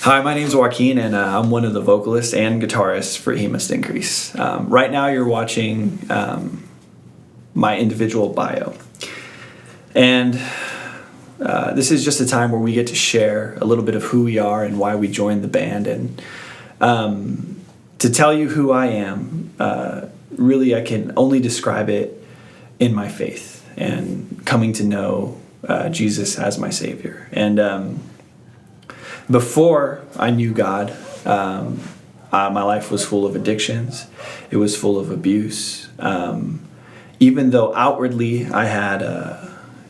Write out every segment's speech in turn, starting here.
Hi, my name is Joaquin, and I'm one of the vocalists and guitarists for He Must Increase. Right now, you're watching my individual bio. And this is just a time where we get to share a little bit of who we are and why we joined the band. And to tell you who I am, really, I can only describe it in my faith and coming to know Jesus as my Savior. And before I knew God, my life was full of addictions. It was full of abuse. Even though outwardly I had,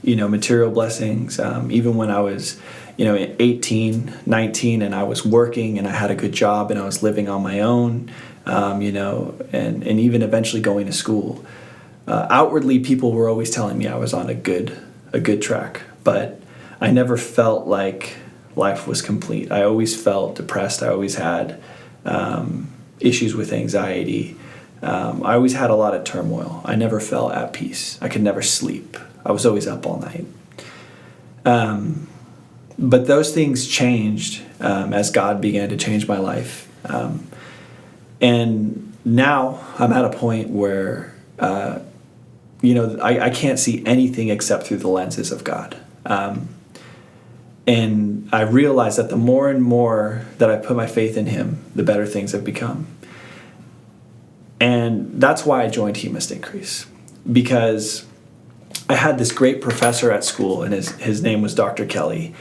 material blessings, even when I was, 18, 19, and I was working and I had a good job and I was living on my own, and even eventually going to school. Outwardly, people were always telling me I was on a good track, but I never felt like life was complete. I always felt depressed. I always had issues with anxiety. I always had a lot of turmoil. I never felt at peace. I could never sleep. I was always up all night. But those things changed as God began to change my life. And now I'm at a point where, I can't see anything except through the lenses of God. And I realize that the more and more that I put my faith in Him, the better things have become. And that's why I joined He Must Increase. Because I had this great professor at school, and his name was Dr. Kelly.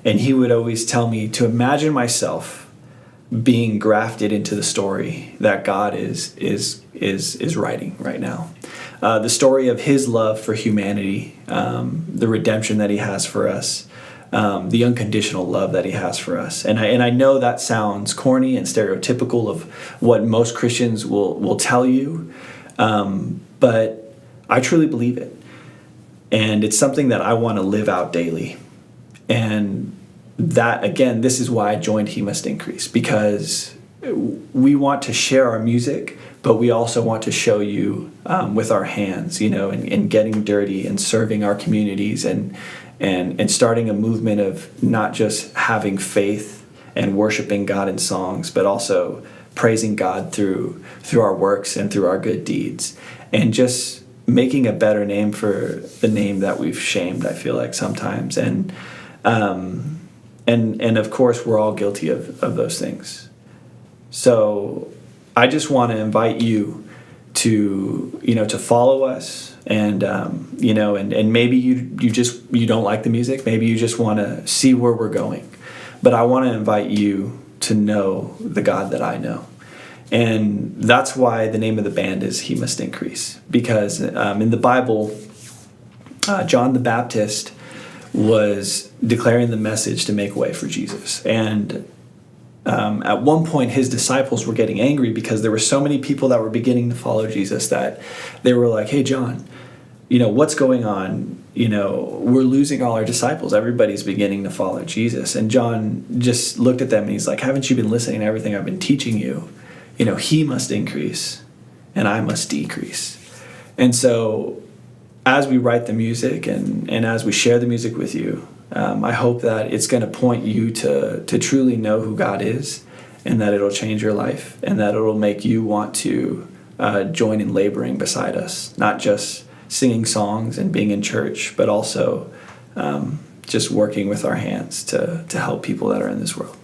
And he would always tell me to imagine myself being grafted into the story that God is writing right now. The story of His love for humanity, the redemption that He has for us, the unconditional love that He has for us. And I know that sounds corny and stereotypical of what most Christians will tell you, but I truly believe it. And it's something that I want to live out daily. And that, again, this is why I joined He Must Increase, because we want to share our music, but we also want to show you with our hands, and getting dirty and serving our communities and starting a movement of not just having faith and worshiping God in songs, but also praising God through our works and through our good deeds, and just making a better name for the name that we've shamed, I feel like sometimes. And of course, we're all guilty of those things. So I just want to invite you to follow us. And and maybe you don't like the music. Maybe you just want to see where we're going. But I want to invite you to know the God that I know. And that's why the name of the band is He Must Increase. Because in the Bible, John the Baptist was declaring the message to make way for Jesus. And at one point, his disciples were getting angry because there were so many people that were beginning to follow Jesus that they were like, "Hey, John, what's going on? We're losing all our disciples. Everybody's beginning to follow Jesus." And John just looked at them and he's like, "Haven't you been listening to everything I've been teaching you? He must increase and I must decrease." And so as we write the music and as we share the music with you, I hope that it's going to point you to truly know who God is, and that it'll change your life, and that it'll make you want to join in laboring beside us, not just singing songs and being in church, but also just working with our hands to help people that are in this world.